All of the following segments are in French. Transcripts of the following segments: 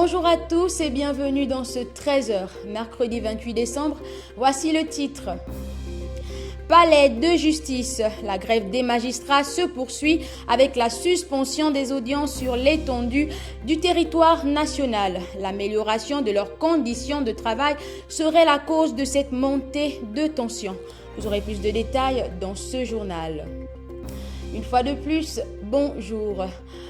Bonjour à tous et bienvenue dans ce 13h, mercredi 28 décembre. Voici le titre. Palais de justice. La grève des magistrats se poursuit avec la suspension des audiences sur l'étendue du territoire national. L'amélioration de leurs conditions de travail serait la cause de cette montée de tension. Vous aurez plus de détails dans ce journal. Une fois de plus, bonjour.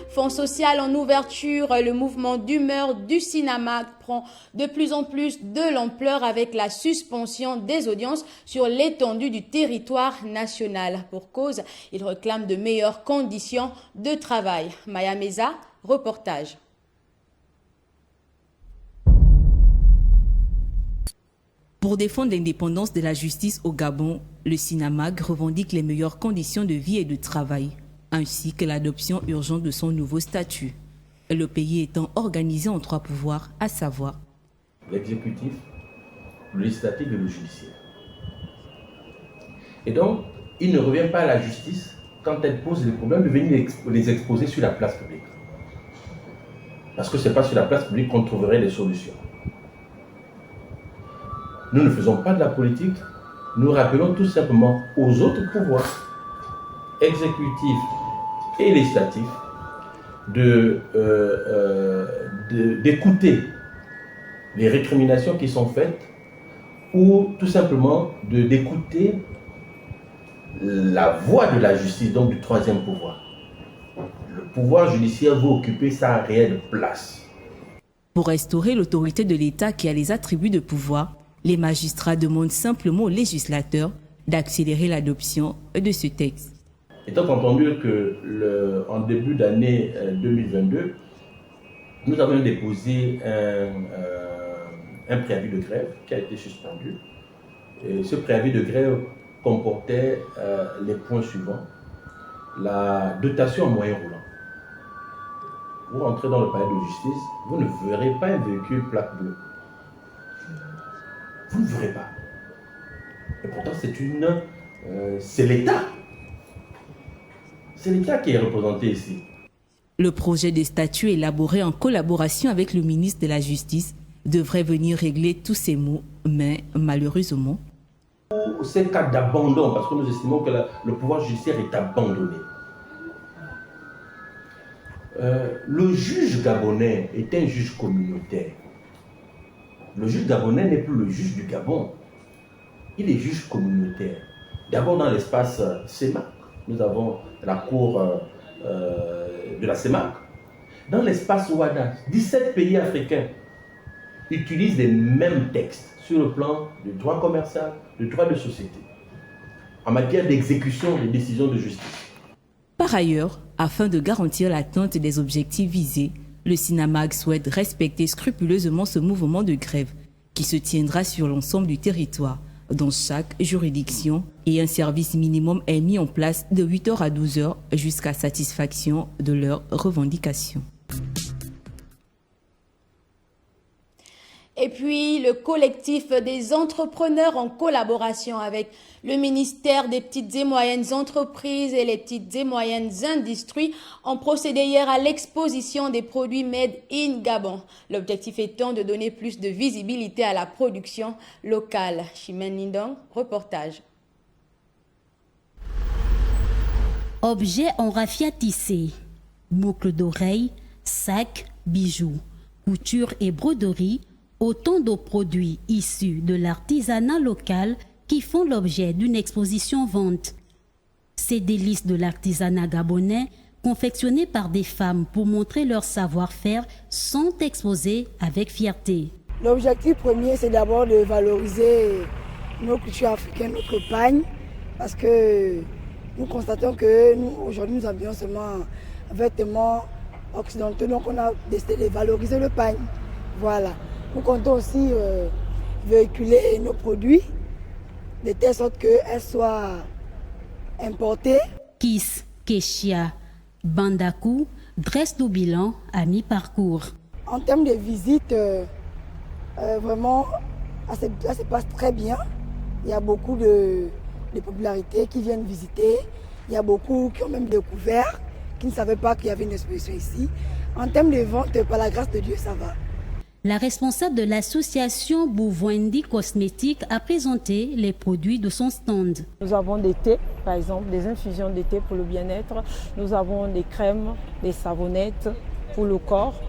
Fonds social en ouverture, le mouvement d'humeur du Sinamag prend de plus en plus de l'ampleur avec la suspension des audiences sur l'étendue du territoire national. Pour cause, il réclame de meilleures conditions de travail. Maya Meza, reportage. Pour défendre l'indépendance de la justice au Gabon, le Sinamag revendique les meilleures conditions de vie et de travail, ainsi que l'adoption urgente de son nouveau statut. Le pays étant organisé en 3 pouvoirs, à savoir l'exécutif, le législatif et le judiciaire. Et donc, il ne revient pas à la justice, quand elle pose des problèmes, de venir les exposer sur la place publique. Parce que ce n'est pas sur la place publique qu'on trouverait les solutions. Nous ne faisons pas de la politique, nous rappelons tout simplement aux autres pouvoirs, exécutifs et législatifs, d'écouter les récriminations qui sont faites ou tout simplement d'écouter la voix de la justice, donc du troisième pouvoir. Le pouvoir judiciaire veut occuper sa réelle place. Pour restaurer l'autorité de l'État qui a les attributs de pouvoir, les magistrats demandent simplement aux législateurs d'accélérer l'adoption de ce texte. Étant entendu qu'en début d'année 2022, nous avons déposé un préavis de grève qui a été suspendu. Et ce préavis de grève comportait les points suivants. La dotation en moyen roulant. Vous entrez dans le palais de justice, vous ne verrez pas un véhicule plaque bleue. Vous ne verrez pas. Et pourtant, c'est l'État. C'est l'État qui est représenté ici. Le projet de statut élaboré en collaboration avec le ministre de la Justice devrait venir régler tous ces maux, mais malheureusement... Ces cas d'abandon, parce que nous estimons que le pouvoir judiciaire est abandonné. Le juge gabonais est un juge communautaire. Le juge gabonais n'est plus le juge du Gabon. Il est juge communautaire. D'abord dans l'espace CEMAC, nous avons la cour de la CEMAC. Dans l'espace WADA, 17 pays africains utilisent les mêmes textes sur le plan du droit commercial, du droit de société, en matière d'exécution des décisions de justice. Par ailleurs, afin de garantir l'atteinte des objectifs visés, le Sinamag souhaite respecter scrupuleusement ce mouvement de grève qui se tiendra sur l'ensemble du territoire, dans chaque juridiction, et un service minimum est mis en place de 8h à 12h jusqu'à satisfaction de leurs revendications. Et puis, le collectif des entrepreneurs en collaboration avec le ministère des petites et moyennes entreprises et les petites et moyennes industries ont procédé hier à l'exposition des produits Made in Gabon. L'objectif étant de donner plus de visibilité à la production locale. Chimène Lindong, reportage. Objets en raffia tissé, boucles d'oreilles, sacs, bijoux, couture et broderie, autant de produits issus de l'artisanat local qui font l'objet d'une exposition vente. Ces délices de l'artisanat gabonais, confectionnés par des femmes pour montrer leur savoir-faire, sont exposés avec fierté. L'objectif premier, c'est d'abord de valoriser nos cultures africaines, notre pagne, parce que nous constatons que aujourd'hui nous avions seulement vêtements occidentaux, donc on a décidé de valoriser le pagne. Voilà. Nous comptons aussi véhiculer nos produits de telle sorte qu'elles soient importées. Kiss, Keshia, Bandakou dresse le bilan à mi-parcours. En termes de visite, vraiment, ça se passe très bien. Il y a beaucoup de popularités qui viennent visiter. Il y a beaucoup qui ont même découvert, qui ne savaient pas qu'il y avait une exposition ici. En termes de vente, par la grâce de Dieu, ça va. La responsable de l'association Bouvwendi Cosmétiques a présenté les produits de son stand. Nous avons des thés, par exemple, des infusions de thé pour le bien-être. Nous avons des crèmes, des savonnettes pour le corps.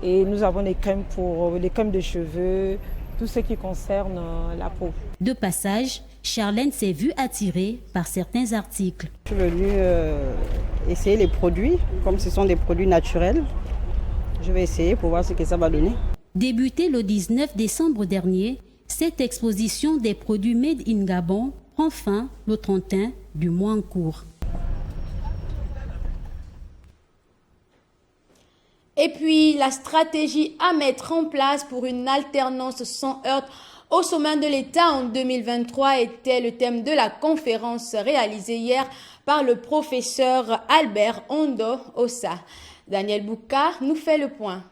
Et nous avons des crèmes pour les crèmes de cheveux, tout ce qui concerne la peau. De passage, Charlène s'est vue attirée par certains articles. Je suis venue essayer les produits, comme ce sont des produits naturels. Je vais essayer pour voir ce que ça va donner. Débutée le 19 décembre dernier, cette exposition des produits Made in Gabon prend fin le 31 du mois en cours. Et puis, la stratégie à mettre en place pour une alternance sans heurts au sommet de l'État en 2023 était le thème de la conférence réalisée hier par le professeur Albert Ondo Ossa. Daniel Bouka nous fait le point.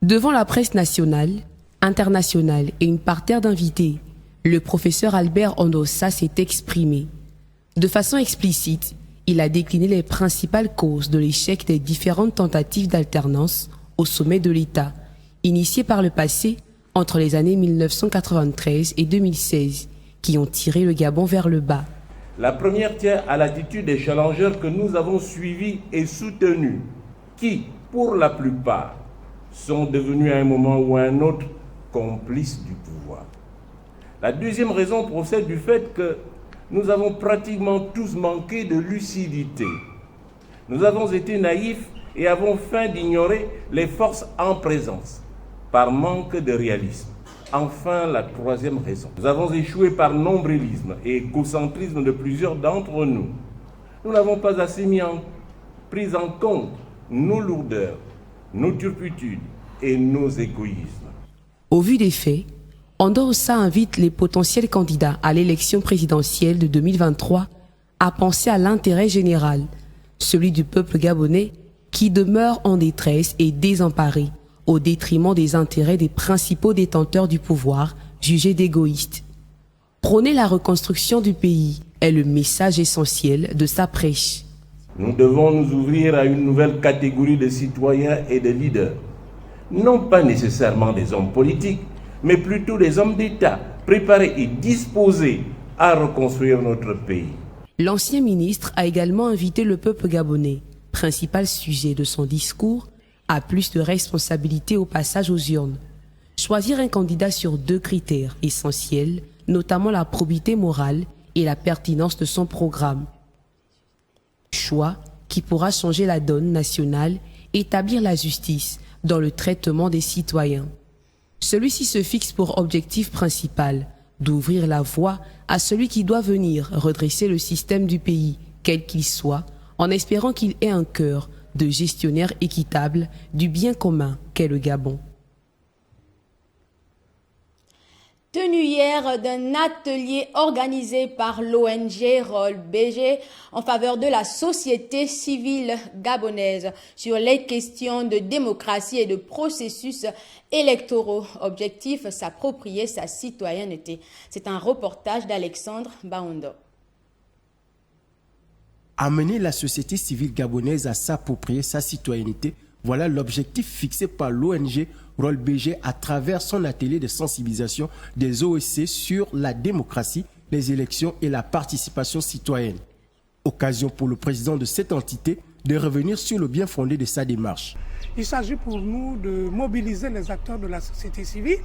Devant la presse nationale, internationale et une parterre d'invités, le professeur Albert Ondo Ossa s'est exprimé. De façon explicite, il a décliné les principales causes de l'échec des différentes tentatives d'alternance au sommet de l'État, initiées par le passé entre les années 1993 et 2016, qui ont tiré le Gabon vers le bas. La première tient à l'attitude des challengeurs que nous avons suivis et soutenus, qui, pour la plupart, sont devenus à un moment ou à un autre complices du pouvoir. La deuxième raison procède du fait que nous avons pratiquement tous manqué de lucidité. Nous avons été naïfs et avons feint d'ignorer les forces en présence, par manque de réalisme. Enfin, la troisième raison. Nous avons échoué par nombrilisme et égocentrisme de plusieurs d'entre nous. Nous n'avons pas assez pris en compte nos lourdeurs, nos turpitudes et nos égoïsmes. Au vu des faits, Ondo Ossa invite les potentiels candidats à l'élection présidentielle de 2023 à penser à l'intérêt général, celui du peuple gabonais qui demeure en détresse et désemparé, au détriment des intérêts des principaux détenteurs du pouvoir, jugés d'égoïstes. Prôner la reconstruction du pays est le message essentiel de sa prêche. Nous devons nous ouvrir à une nouvelle catégorie de citoyens et de leaders. Non pas nécessairement des hommes politiques, mais plutôt des hommes d'État, préparés et disposés à reconstruire notre pays. L'ancien ministre a également invité le peuple gabonais, principal sujet de son discours, à plus de responsabilité au passage aux urnes. Choisir un candidat sur 2 critères essentiels, notamment la probité morale et la pertinence de son programme. Choix qui pourra changer la donne nationale et établir la justice dans le traitement des citoyens. Celui-ci se fixe pour objectif principal d'ouvrir la voie à celui qui doit venir redresser le système du pays, quel qu'il soit, en espérant qu'il ait un cœur de gestionnaire équitable du bien commun qu'est le Gabon. Tenue hier d'un atelier organisé par l'ONG ROL BG en faveur de la société civile gabonaise sur les questions de démocratie et de processus électoraux. Objectif, s'approprier sa citoyenneté. C'est un reportage d'Alexandre Baondo. Amener la société civile gabonaise à s'approprier sa citoyenneté, voilà l'objectif fixé par l'ONG ROL BG à travers son atelier de sensibilisation des OSC sur la démocratie, les élections et la participation citoyenne. Occasion pour le président de cette entité de revenir sur le bien fondé de sa démarche. Il s'agit pour nous de mobiliser les acteurs de la société civile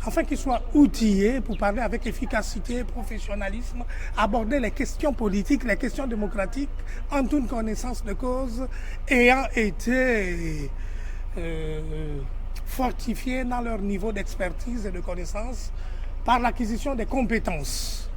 afin qu'ils soient outillés pour parler avec efficacité, professionnalisme, aborder les questions politiques, les questions démocratiques en toute connaissance de cause, ayant été fortifiés dans leur niveau d'expertise et de connaissance par l'acquisition des compétences.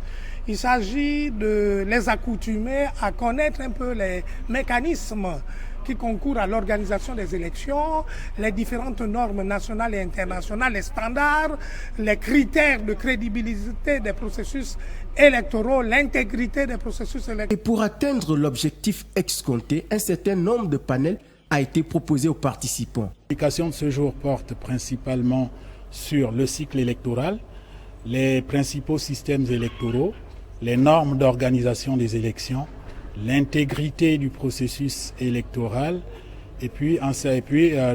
Il s'agit de les accoutumer à connaître un peu les mécanismes qui concourent à l'organisation des élections, les différentes normes nationales et internationales, les standards, les critères de crédibilité des processus électoraux, l'intégrité des processus électoraux. Et pour atteindre l'objectif escompté, un certain nombre de panels a été proposé aux participants. L'application de ce jour porte principalement sur le cycle électoral, les principaux systèmes électoraux, les normes d'organisation des élections, l'intégrité du processus électoral et puis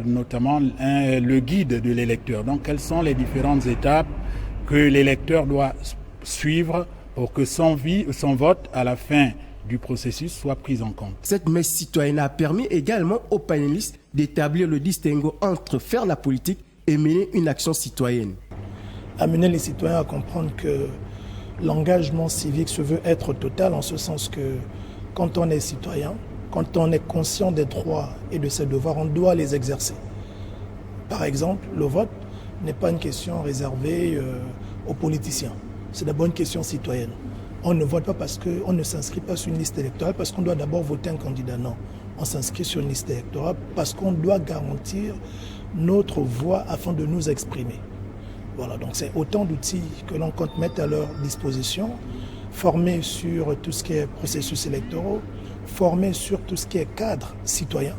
notamment le guide de l'électeur. Donc quelles sont les différentes étapes que l'électeur doit suivre pour que son vote à la fin du processus soit pris en compte. Cette messe citoyenne a permis également aux panélistes d'établir le distinguo entre faire la politique et mener une action citoyenne. Amener les citoyens à comprendre que l'engagement civique se veut être total, en ce sens que quand on est citoyen, quand on est conscient des droits et de ses devoirs, on doit les exercer. Par exemple, le vote n'est pas une question réservée aux politiciens. C'est d'abord une question citoyenne. On ne vote pas parce qu'on ne s'inscrit pas sur une liste électorale, parce qu'on doit d'abord voter un candidat. Non, on s'inscrit sur une liste électorale parce qu'on doit garantir notre voix afin de nous exprimer. Voilà, donc c'est autant d'outils que l'on compte mettre à leur disposition, formés sur tout ce qui est processus électoraux, formés sur tout ce qui est cadre citoyen.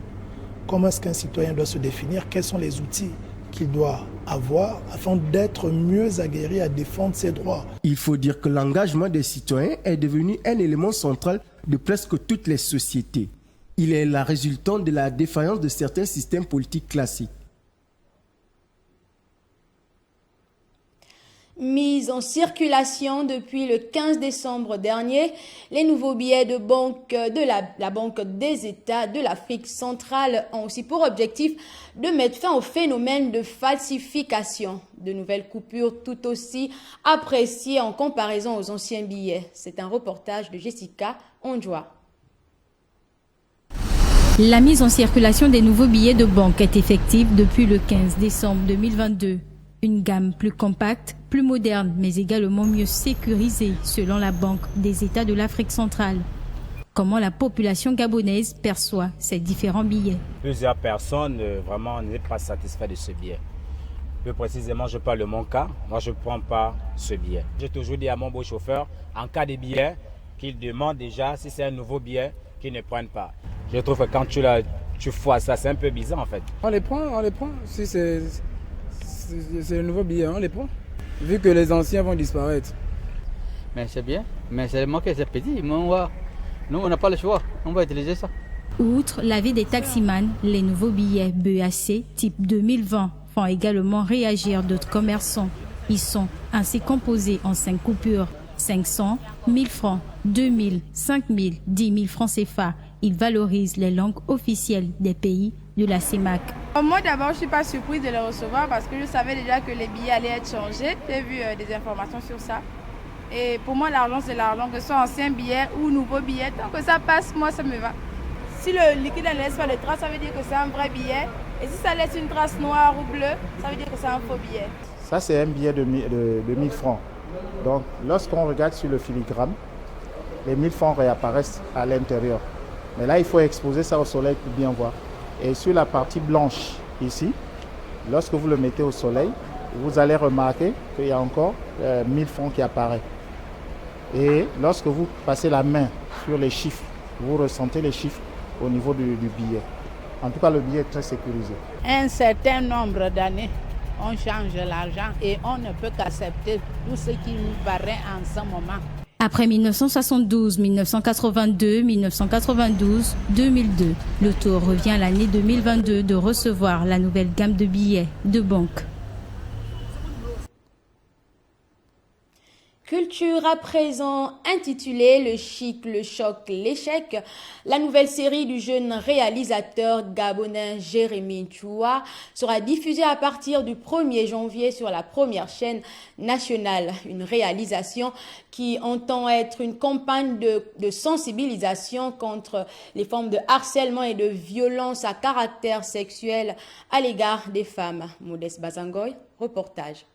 Comment est-ce qu'un citoyen doit se définir? Quels sont les outils qu'il doit avoir afin d'être mieux aguerri à défendre ses droits? Il faut dire que l'engagement des citoyens est devenu un élément central de presque toutes les sociétés. Il est la résultante de la défaillance de certains systèmes politiques classiques. Mis en circulation depuis le 15 décembre dernier, les nouveaux billets de banque de la Banque des États de l'Afrique centrale ont aussi pour objectif de mettre fin au phénomène de falsification. De nouvelles coupures tout aussi appréciées en comparaison aux anciens billets. C'est un reportage de Jessica Ondjoa. La mise en circulation des nouveaux billets de banque est effective depuis le 15 décembre 2022. Une gamme plus compacte, plus moderne, mais également mieux sécurisée, selon la Banque des États de l'Afrique centrale. Comment la population gabonaise perçoit ces différents billets? Plusieurs personnes vraiment n'est pas satisfaites de ce billet. Plus précisément, je parle de mon cas. Moi, je ne prends pas ce billet. J'ai toujours dit à mon beau chauffeur, en cas de billet, qu'il demande déjà si c'est un nouveau billet, qu'il ne prenne pas. Je trouve que quand tu vois ça, c'est un peu bizarre en fait. On les prend. Si c'est le nouveau billet, on les prend. Vu que les anciens vont disparaître. Mais c'est bien, mais c'est moi qui c'est petit. Nous, on n'a pas le choix, on va utiliser ça. Outre l'avis des taximans, les nouveaux billets BEAC type 2020 font également réagir d'autres commerçants. Ils sont ainsi composés en 5 coupures, 500, 1000 francs, 2000, 5000, 10 000 francs CFA. Ils valorisent les langues officielles des pays de la CEMAC. Moi d'abord, je ne suis pas surprise de les recevoir parce que je savais déjà que les billets allaient être changés. J'ai vu des informations sur ça. Et pour moi, l'argent, c'est l'argent, que ce soit ancien billet ou nouveau billet. Tant que ça passe, moi, ça me va. Si le liquide ne laisse pas de trace, ça veut dire que c'est un vrai billet. Et si ça laisse une trace noire ou bleue, ça veut dire que c'est un faux billet. Ça, c'est un billet de 1000 francs. Donc, lorsqu'on regarde sur le filigrane, les 1000 francs réapparaissent à l'intérieur. Mais là, il faut exposer ça au soleil pour bien voir. Et sur la partie blanche, ici, lorsque vous le mettez au soleil, vous allez remarquer qu'il y a encore 1000 francs qui apparaissent. Et lorsque vous passez la main sur les chiffres, vous ressentez les chiffres au niveau du billet. En tout cas, le billet est très sécurisé. Un certain nombre d'années, on change l'argent et on ne peut qu'accepter tout ce qui nous paraît en ce moment. Après 1972, 1982, 1992, 2002, le tour revient à l'année 2022 de recevoir la nouvelle gamme de billets de banque. Culture à présent intitulée Le chic, le choc, l'échec. La nouvelle série du jeune réalisateur gabonais Jérémy Nchoua sera diffusée à partir du 1er janvier sur la première chaîne nationale. Une réalisation qui entend être une campagne de sensibilisation contre les formes de harcèlement et de violence à caractère sexuel à l'égard des femmes. Modeste Bazangoy, reportage.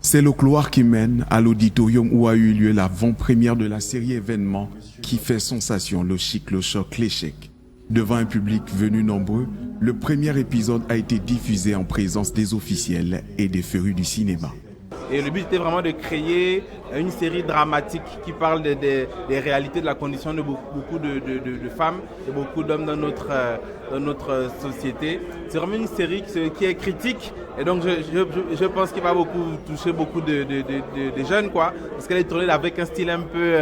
C'est le couloir qui mène à l'auditorium où a eu lieu l'avant-première de la série événement qui fait sensation, le chic, le choc, l'échec. Devant un public venu nombreux, le premier épisode a été diffusé en présence des officiels et des férus du cinéma. Et le but était vraiment de créer une série dramatique qui parle des réalités de la condition de beaucoup de femmes et beaucoup d'hommes dans notre société. C'est vraiment une série qui est critique et donc je pense qu'il va toucher beaucoup de jeunes, quoi, parce qu'elle est tournée avec un style un peu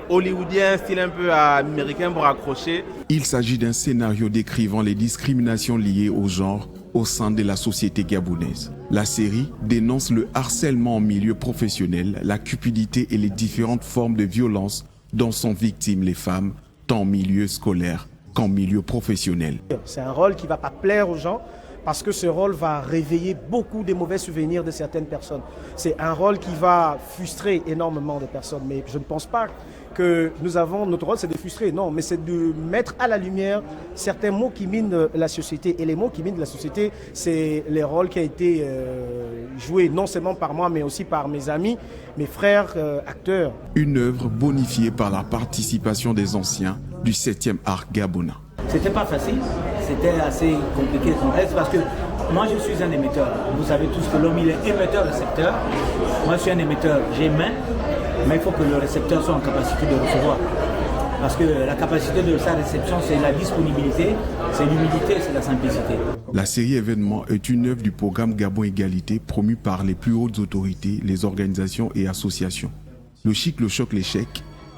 hollywoodien, style un peu américain pour accrocher. Il s'agit d'un scénario décrivant les discriminations liées au genre au sein de la société gabonaise. La série dénonce le harcèlement en milieu professionnel, la cupidité et les différentes formes de violence dont sont victimes les femmes, tant en milieu scolaire qu'en milieu professionnel. C'est un rôle qui ne va pas plaire aux gens parce que ce rôle va réveiller beaucoup de mauvais souvenirs de certaines personnes. C'est un rôle qui va frustrer énormément de personnes, mais je ne pense pas que notre rôle c'est de frustrer, non, mais c'est de mettre à la lumière certains mots qui minent la société. Et les mots qui minent la société, c'est les rôles qui ont été joués non seulement par moi, mais aussi par mes amis, mes frères acteurs. Une œuvre bonifiée par la participation des anciens du 7e art gabonais. C'était pas facile, c'était assez compliqué parce que moi je suis un émetteur. Vous savez tous que l'homme il est émetteur-récepteur. Moi je suis un émetteur, j'émets, mais il faut que le récepteur soit en capacité de recevoir. Parce que la capacité de sa réception, c'est la disponibilité, c'est l'humilité, c'est la simplicité. La série événement est une œuvre du programme Gabon Égalité promu par les plus hautes autorités, les organisations et associations. Le chic, le choc, l'échec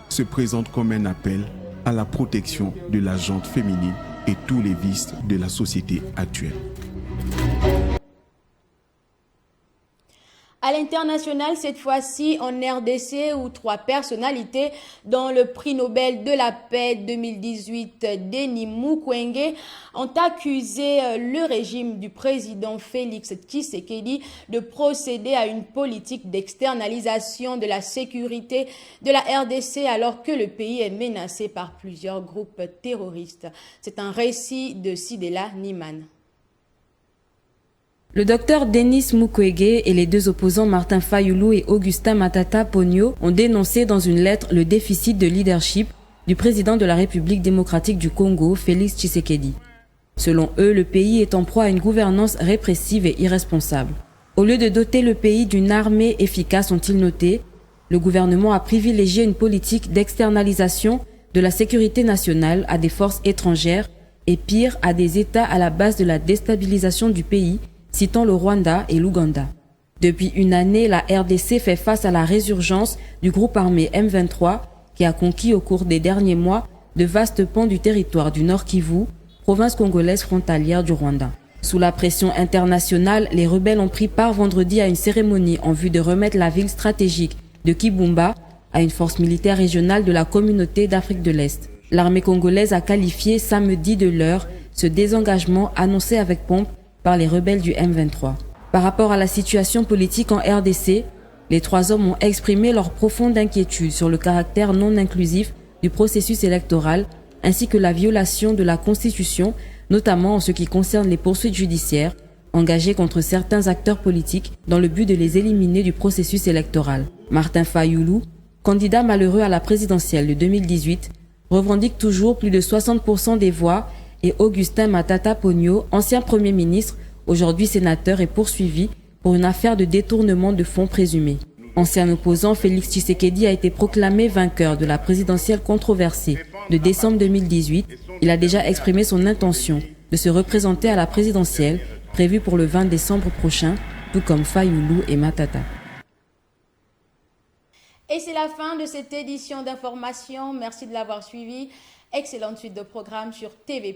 se présente comme un appel à la protection de la gente féminine et tous les vices de la société actuelle. À l'international, cette fois-ci en RDC, où 3 personnalités, dont le prix Nobel de la paix 2018 Denis Mukwege, ont accusé le régime du président Félix Tshisekedi de procéder à une politique d'externalisation de la sécurité de la RDC alors que le pays est menacé par plusieurs groupes terroristes. C'est un récit de Sidela Niman. Le docteur Denis Mukwege et les 2 opposants Martin Fayulu et Augustin Matata Ponyo ont dénoncé dans une lettre le déficit de leadership du président de la République démocratique du Congo, Félix Tshisekedi. Selon eux, le pays est en proie à une gouvernance répressive et irresponsable. Au lieu de doter le pays d'une armée efficace, ont-ils noté, le gouvernement a privilégié une politique d'externalisation de la sécurité nationale à des forces étrangères et pire, à des États à la base de la déstabilisation du pays, citant le Rwanda et l'Ouganda. Depuis une année, la RDC fait face à la résurgence du groupe armé M23 qui a conquis au cours des derniers mois de vastes pans du territoire du Nord Kivu, province congolaise frontalière du Rwanda. Sous la pression internationale, les rebelles ont pris part vendredi à une cérémonie en vue de remettre la ville stratégique de Kibumba à une force militaire régionale de la communauté d'Afrique de l'Est. L'armée congolaise a qualifié samedi de leur ce désengagement annoncé avec pompe par les rebelles du M23. Par rapport à la situation politique en RDC, les 3 hommes ont exprimé leur profonde inquiétude sur le caractère non inclusif du processus électoral ainsi que la violation de la Constitution, notamment en ce qui concerne les poursuites judiciaires engagées contre certains acteurs politiques dans le but de les éliminer du processus électoral. Martin Fayulu, candidat malheureux à la présidentielle de 2018, revendique toujours plus de 60% des voix et Augustin Matata Ponyo, ancien Premier ministre, aujourd'hui sénateur, est poursuivi pour une affaire de détournement de fonds présumés. Ancien opposant, Félix Tshisekedi a été proclamé vainqueur de la présidentielle controversée de décembre 2018. Il a déjà exprimé son intention de se représenter à la présidentielle prévue pour le 20 décembre prochain, tout comme Fayulu et Matata. Et c'est la fin de cette édition d'information. Merci de l'avoir suivi. Excellente suite de programme sur TV+.